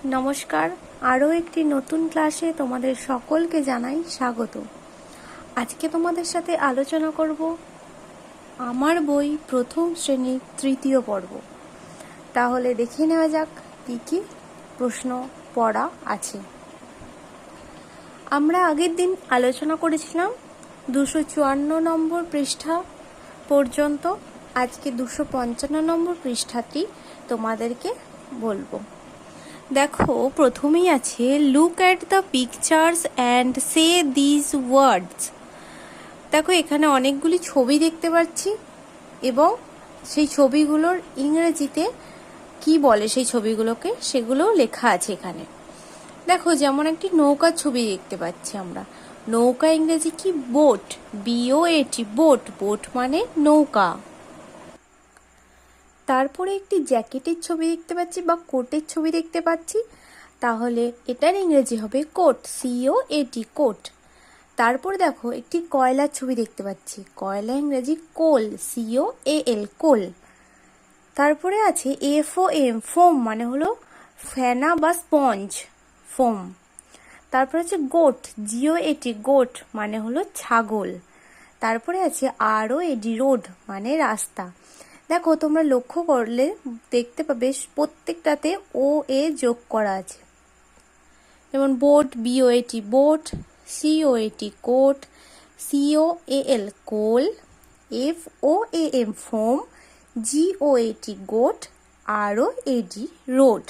নমস্কার, আরও একটি নতুন ক্লাসে তোমাদের সকলকে জানাই স্বাগত। আজকে তোমাদের সাথে আলোচনা করব আমার বই প্রথম শ্রেণীর তৃতীয় পর্ব। তাহলে দেখে নেওয়া যাক কী কী প্রশ্ন পড়া আছে। আমরা আগের দিন আলোচনা করেছিলাম 254 নম্বর পৃষ্ঠা পর্যন্ত। আজকে 255 নম্বর পৃষ্ঠাটি তোমাদেরকে বলবো। দেখো, প্রথমেই আছে look at the pictures and say this words. দেখো, এখানে অনেকগুলি ছবি দেখতে পাচ্ছি এবং সেই ছবিগুলোর ইংরেজিতে কি বলে সেই ছবিগুলোকে সেগুলোও লেখা আছে এখানে। দেখো, যেমন একটি নৌকার ছবি দেখতে পাচ্ছি আমরা। নৌকা ইংরেজি কি? Boat, BOAT, boat. বোট মানে নৌকা। তারপরে একটি জ্যাকেটের ছবি দেখতে পাচ্ছি বা কোটের ছবি দেখতে পাচ্ছি, তাহলে এটার ইংরেজি হবে কোট, COAT, কোট। তারপরে দেখো, একটি কয়লার ছবি দেখতে পাচ্ছি। কয়লা ইংরেজি কোল, COAL, কোল। তারপরে আছে FOM, ফোম মানে হলো ফেনা বা স্পঞ্জ, ফোম। তারপরে আছে গোট, GOAT, গোট মানে হলো ছাগল। তারপরে আছে ROAD, রোড মানে রাস্তা। দেখো, তোমরা লক্ষ্য করলে দেখতে পাবে প্রত্যেকটাতে OA যোগ করা আছে। যেমন boat, BOAT, boat, COAT, coat, COAL, coal, FOAM, foam, GOAT, goat, ROAD, road.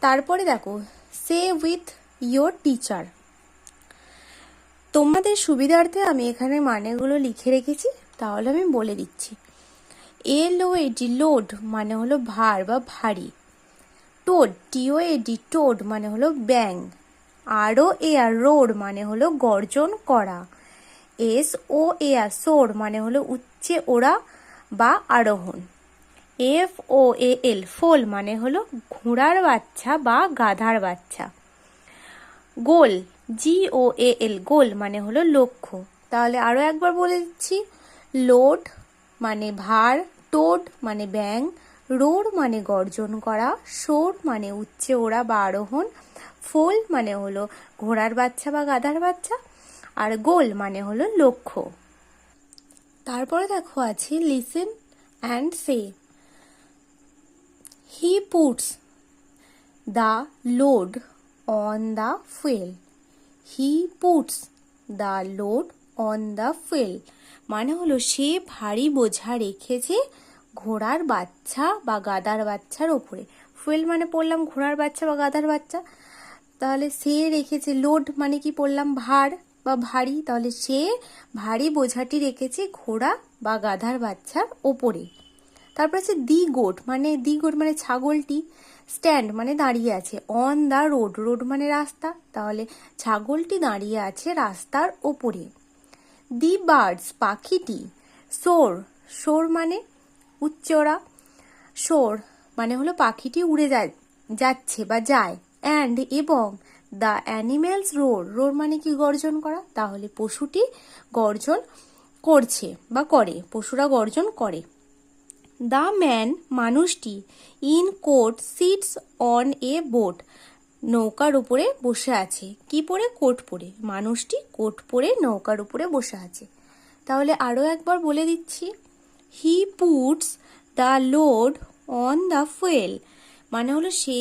তারপরে দেখো, সে উইথ ইয়োর টিচার। তোমাদের সুবিধার্থে আমি এখানে মানেগুলো লিখে রেখেছি, তাহলে আমি বলে দিচ্ছি। LOAD, লোড মানে হলো ভার বা ভারী। টোড, TOAD, টোড মানে হলো ব্যাঙ। ROAR, রোড মানে হলো গর্জন করা। SOAR, সোর মানে হলো উচ্চে ওড়া বা আরোহণ। FOAL, ফোল মানে হলো ঘোড়ার বাচ্চা বা গাধার বাচ্চা। গোল, GOAL, গোল মানে হলো লক্ষ্য। তাহলে আরো একবার বলে দিচ্ছি। লোড মানে ভার, টোড মানে ব্যাঙ, রোড মানে গর্জন করা, সোর মানে উচ্চে ওড়া বা আরোহণ, ফোল মানে হলো ঘোড়ার বাচ্চা বা গাধার বাচ্চা, আর গোল মানে হলো লক্ষ্য। তারপরে দেখো আছে listen and say. He puts the load on the fuel. He puts the load on the fuel মানে হলো সে ভারী বোঝা রেখেছে ঘোড়ার বাচ্চা বা গাধার বাচ্চার ওপরে। ফুয়েল মানে পড়লাম ঘোড়ার বাচ্চা বা গাধার বাচ্চা। তাহলে সে রেখেছে, লোড মানে কি পড়লাম ভার বা ভারী, তাহলে সে ভারী বোঝাটি রেখেছে ঘোড়া বা গাধার বাচ্চার ওপরে। তারপর আছে দি গোট মানে ছাগলটি। স্ট্যান্ড মানে দাঁড়িয়ে আছে। অন দ্য রোড, রোড মানে রাস্তা, তাহলে ছাগলটি দাঁড়িয়ে আছে রাস্তার ওপরে। দি বার্ডস, পাখিটি। সোর, সোর মানে উচ্চরা। সোর মানে হলো পাখিটি উড়ে যাচ্ছে বা যায়। অ্যান্ড এবং দ্য অ্যানিমেলস রোর, রোর মানে কি? গর্জন করা, তাহলে পশুটি গর্জন করছে বা করে, পশুরা গর্জন করে। দ্য ম্যান মানুষটি। In coat sits on a boat, নৌকার উপরে বসে আছে। কি পরে? কোট পরে। মানুষটি কোট পরে নৌকার উপরে বসে আছে। তাহলে আরো একবার বলে দিচ্ছি। He puts the load on the fuel মানে হলো সে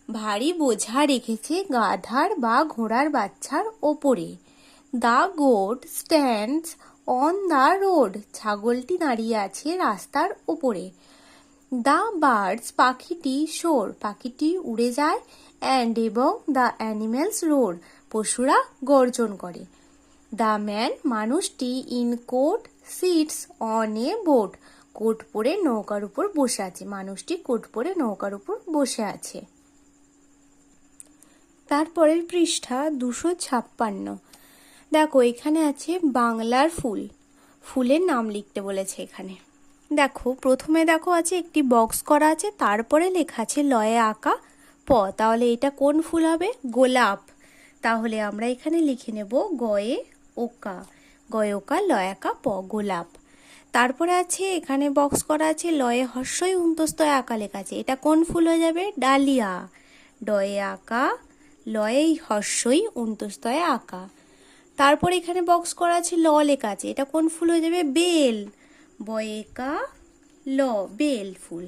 ভারী বোঝা রেখেছে গাধার বা ঘোড়ার বাচ্চার ওপরে। The goat stands on the road, ছাগলটি দাঁড়িয়ে আছে রাস্তার উপরে। দ্য বার্ডস, পাখিটি। সোর, পাখিটি উড়ে যায়। অ্যান্ড এবং দ্য অ্যানিমেলস রোর, পশুরা গর্জন করে। দ্য ম্যান মানুষটি। In coat sits on a boat, coat পরে নৌকার উপর বসে আছে। মানুষটি কোট পরে নৌকার উপর বসে আছে। তারপরের পৃষ্ঠা 256। দেখো, এখানে আছে বাংলার ফুল, ফুলের নাম লিখতে বলেছে এখানে। দেখো, প্রথমে দেখো আছে একটি বক্স করা আছে, তারপরে লেখা আছে লয়ে আঁকা প। তাহলে এটা কোন ফুল হবে? গোলাপ। তাহলে আমরা এখানে লিখে নেব গয়ে ওকা, গয়ে ওকা লয়ে আঁকা প, গোলাপ। তারপরে আছে এখানে বক্স করা আছে লয়ে হর্ষই উন্তস্তয় আঁকা লেখা আছে, এটা কোন ফুল হয়ে যাবে? ডালিয়া। ডয়ে আঁকা, লয়ে হর্ষই উন্তস্তয়ে আঁকা। তারপর এখানে বক্স করা আছে ল লেখা আছে, এটা কোন ফুল হয়ে যাবে? বেল। বয়েকা ল, বেল ফুল।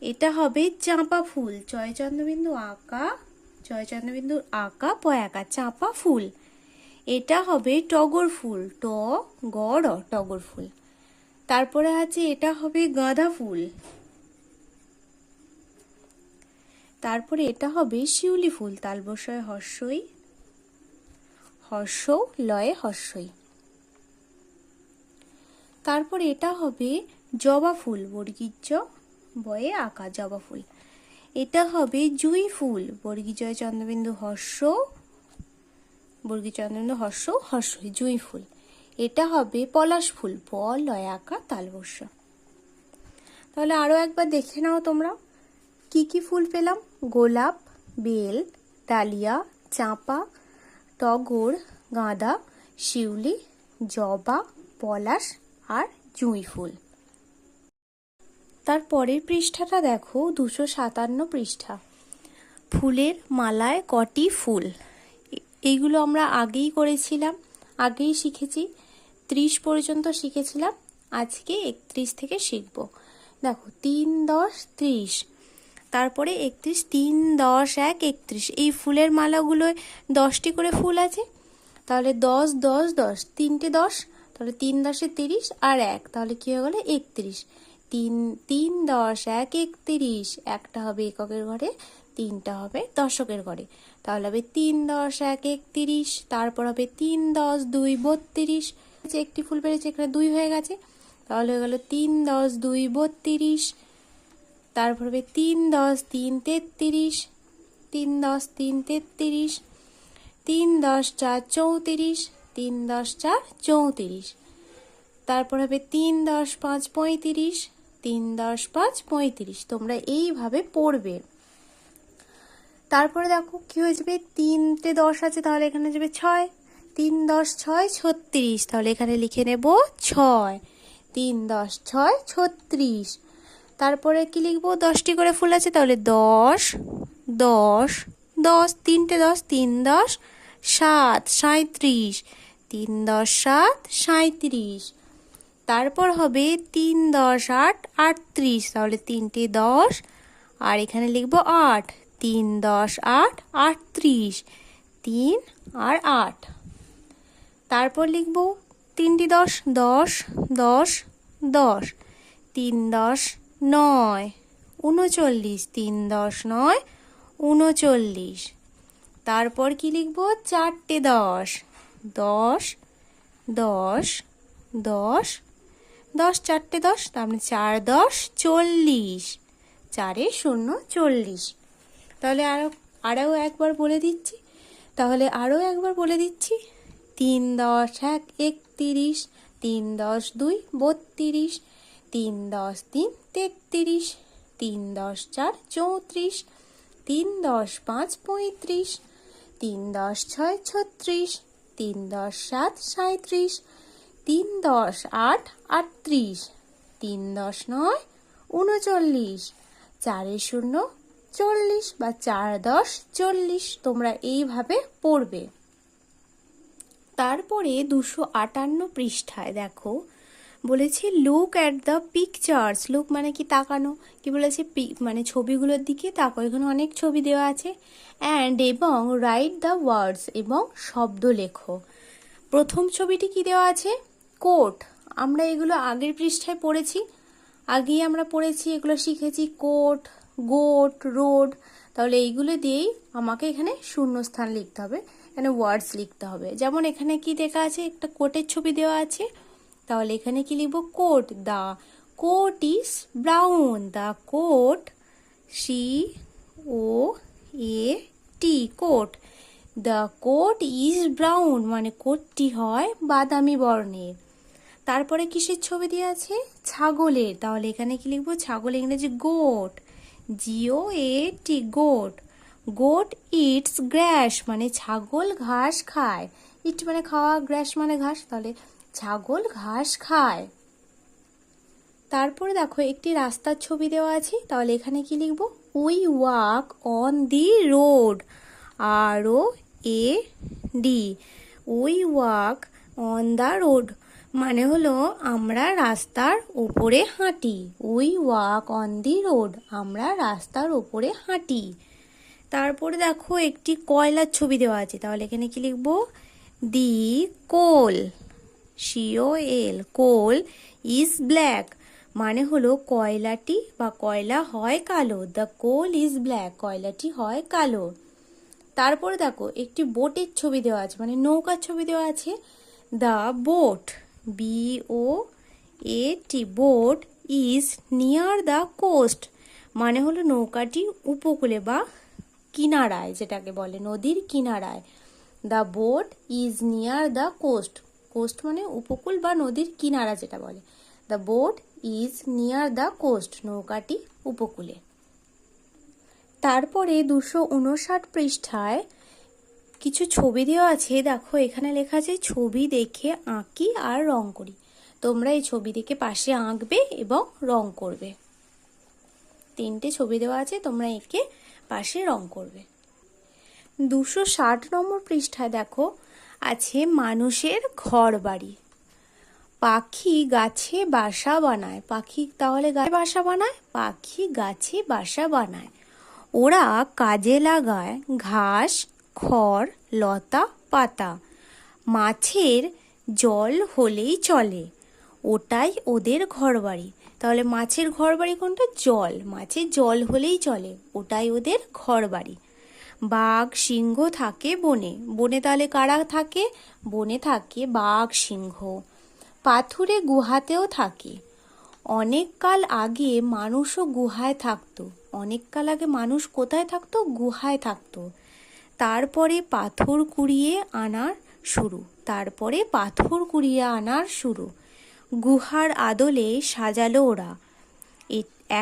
এটা হবে চাঁপা ফুল, চয় চন্দ্রবিন্দু আঁকা, চয় চন্দ্রবিন্দু আঁকা পয়াকা, চাঁপা ফুল। এটা হবে টগর ফুল, ট গ র, টগর ফুল। তারপরে আছে এটা হবে গাঁদা ফুল। তারপরে এটা হবে শিউলি ফুল, তালবস্যয় হর্ষই, হর্ষ লয়ে হর্ষই। তারপরে এটা হবে জবা ফুল, বর্গীর জ বয়ে আঁকা, জবা ফুল। এটা হবে জুঁই ফুল, বর্গীজয় চন্দ্রবিন্দু হর্ষ, বর্গী চন্দ্রবিন্দু হর্ষ হর্ষই, জুঁই ফুল। এটা হবে পলাশ ফুল, প লয়ে আঁকা, তালবস্য। তাহলে আরো একবার দেখে নাও তোমরা কি কি ফুল পেলাম? গোলাপ, বেল, ডালিয়া, চাঁপা, টগর, গাঁদা, শিউলি, জবা, পলাশ আর জুঁই ফুল। তারপরের পৃষ্ঠাটা দেখো, 257 পৃষ্ঠা। ফুলের মালায় কটি ফুল? এইগুলো আমরা আগেই করেছিলাম, আগেই শিখেছি, 30 পর্যন্ত শিখেছিলাম, আজকে 31 থেকে শিখব। দেখো 3 10 30, তারপরে 31, 3 10 1 31। এই ফুলের মালাগুলোয় 10টি করে ফুল আছে, তাহলে 10 10 10, 3টে 10, তাহলে 3 10 30 আর 1, তাহলে কি হয়ে গেল? 31। 3 3 10 1 31, একটা হবে এককের ঘরে, 3টা হবে দশকের ঘরে, তাহলে হবে 3 10 1 31। তারপর হবে 3 10 2 32, একটি ফুল পেরেছে, এখানে 2 হয়ে গেছে, তাহলে হয়ে গেল 3 10 2 32। তারপর হবে 3 10 3 33, 3 10 3 33, 3 10 4 34, 3 10 4 34। তারপর হবে 3 10 5 35, 3 10 5 35। তোমরা এইভাবে পড়বে। তারপরে দেখো কি হয়ে যাবে, 3টে 10 আছে, তাহলে এখানে যাবে 6, 3 10 6 36, তাহলে এখানে লিখে নেব 6, 3 10 6 36। তারপরে কি লিখবো? 10টি করে ফুল আছে, তাহলে 10 10 10, 3টে 10, 3 10 7 37, 3 10 7 37। তারপর হবে 3 10 8 38, তাহলে 3টে 10 আর এখানে লিখবো 8, 3 10 8 38, 3 আর 8। তারপর লিখবো 3টি 10 10 10 10, 3 10 9 39, 3 10 9 39। তারপর কি লিখবো? 4টে 10 10 10 10 10, 4টে 10, তারপরে 4 10 40, 4 0 40। তাহলে আরও একবার বলে দিচ্ছি, 3 10 1 31, 3 10 2 32, 3 10 3 33, 3 10 4 34, 3 10 5 35, 3 10 6 36, 3 10 7 37, 3 10 8 38, 3 10 9 39, 4 0 40 বা 4 10 40। তোমরা এইভাবে পড়বে। তারপরে 258 পৃষ্ঠায় দেখো বলেছে look at the pictures. Look মানে কি? তাকানো। কি বলেছে? মানে ছবিগুলোর দিকে তাকাও, এখানে অনেক ছবি দেওয়া আছে। অ্যান্ড এবং রাইট দ্য ওয়ার্ডস, এবং শব্দ লেখো। প্রথম ছবিটি কি দেওয়া আছে? কোট। আমরা এগুলো আগের পৃষ্ঠায় পড়েছি, আগেই আমরা পড়েছি, এগুলো শিখেছি। Coat, goat, road. তাহলে এইগুলো দিয়েই আমাকে এখানে শূন্যস্থান লিখতে হবে, এখানে ওয়ার্ডস লিখতে হবে। যেমন এখানে কি দেখা আছে? একটা কোটের ছবি দেওয়া আছে, তাহলে এখানে কি লিখবো? Coat. The coat is brown. The coat, COAT, coat. The coat is brown মানে কোটটি হয় বাদামি বর্ণের। তারপরে কিসের ছবি দিয়ে আছে? ছাগলের। তাহলে এখানে কি লিখবো? ছাগল ইংরেজি goat, GOAT, goat. Goat eats grass মানে ছাগল ঘাস খায়। ইট মানে খাওয়া, গ্রাস মানে ঘাস, তাহলে ছাগল ঘাস খায়। তারপরে দেখো একটি রাস্তার ছবি দেওয়া আছে, তাহলে এখানে কি লিখবো? We walk on the road, ROAD, we walk on the road মানে হলো আমরা রাস্তার উপরে হাঁটি। We walk on the road, আমরা রাস্তার উপরে হাঁটি। তারপরে দেখো একটি কয়লার ছবি দেওয়া আছে, তাহলে এখানে কি লিখবো? দি কোল, COL, কোল ইজ ব্ল্যাক মানে হলো কয়লাটি বা কয়লা হয় কালো। দ্য কোল ইজ ব্ল্যাক, কয়লাটি হয় কালো। তারপরে দেখো একটি বোটের ছবি দেওয়া আছে, মানে নৌকার ছবি দেওয়া আছে। The boat, BOAT, boat is near the coast মানে হলো নৌকাটি উপকূলে বা কিনারায়, যেটাকে বলে নদীর কিনারায়। The boat is near the coast, coast মানে উপকূল বা নদীর কিনারা যেটা বলে। The boat is near the coast, নৌকাটি উপকূলে। তারপরে 259 পৃষ্ঠায় কিছু ছবি দেওয়া আছে। দেখো এখানে লেখা আছে ছবি দেখে আঁকি আর রং করি। তোমরা এই ছবি দেখে পাশে আঁকবে এবং রং করবে। 3টে ছবি দেওয়া আছে, তোমরা এঁকে পাশে রং করবে। 260 নম্বর পৃষ্ঠায় দেখো আছে মানুষের ঘর বাড়ি। পাখি গাছে বাসা বানায়, পাখি তাহলে গাছে বাসা বানায়, পাখি গাছে বাসা বানায়। ওরা কাজে লাগায় ঘাস, খড়, লতা, পাতা। মাছের জল হলেই চলে, ওটাই ওদের ঘরবাড়ি। তাহলে মাছের ঘরবাড়ি কোনটা? জল, মাছের জল হলেই চলে, ওটাই ওদের ঘরবাড়ি। বাঘ সিংহ থাকে বনে, বনে তাহলে কারা থাকে? বনে থাকে বাঘ সিংহ। পাথুরে গুহাতেও থাকে। অনেক কাল আগে মানুষও গুহায় থাকতো, অনেক কাল আগে মানুষ কোথায় থাকতো? গুহায় থাকতো। তারপরে পাথর কুড়িয়ে আনার শুরু, তারপরে পাথর কুড়িয়ে আনার শুরু। গুহার আদলে সাজালো ওরা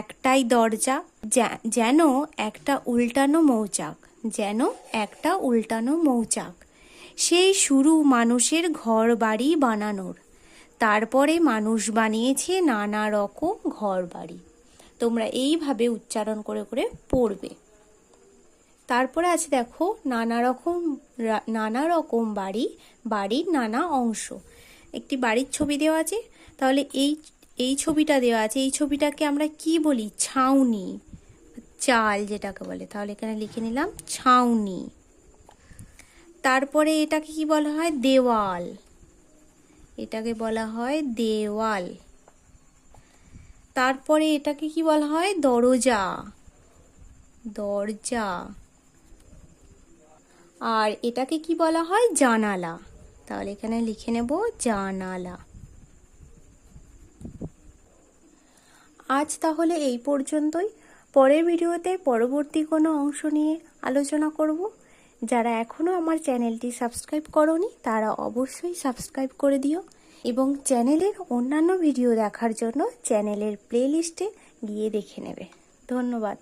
একটাই দরজা, যেন একটা উল্টানো মৌচাক, যেন একটা উল্টানো মৌচাক। সেই শুরু মানুষের ঘর বাড়ি বানানোর। তারপরে মানুষ বানিয়েছে নানা রকম ঘর বাড়ি। তোমরা এইভাবে উচ্চারণ করে করে পড়বে। তারপরে আছে দেখো নানা রকম বাড়ি, বাড়ির নানা অংশ। একটি বাড়ির ছবি দেওয়া আছে, তাহলে এই ছবিটা দেওয়া আছে, এই ছবিটাকে আমরা কি বলি? ছাউনি, চাল যেটাকে বলে। তাহলে এখানে লিখে নিলাম ছাউনি। তারপরে এটাকে কি বলা হয়? দেওয়াল, এটাকে বলা হয় দেওয়াল। তারপরে এটাকে কি বলা হয়? দরজা, দরজা। আর এটাকে কি বলা হয়? জানালা। তাহলে এখানে লিখে নেব জানালা। আজ তাহলে এই পর্যন্তই। পরের ভিডিওতে পরবর্তী কোনো অংশ নিয়ে আলোচনা করব। যারা এখনও আমার চ্যানেলটি সাবস্ক্রাইব করোনি তারা অবশ্যই সাবস্ক্রাইব করে দিও এবং চ্যানেলের অন্যান্য ভিডিও দেখার জন্য চ্যানেলের প্লেলিস্টে গিয়ে দেখে নেবে। ধন্যবাদ।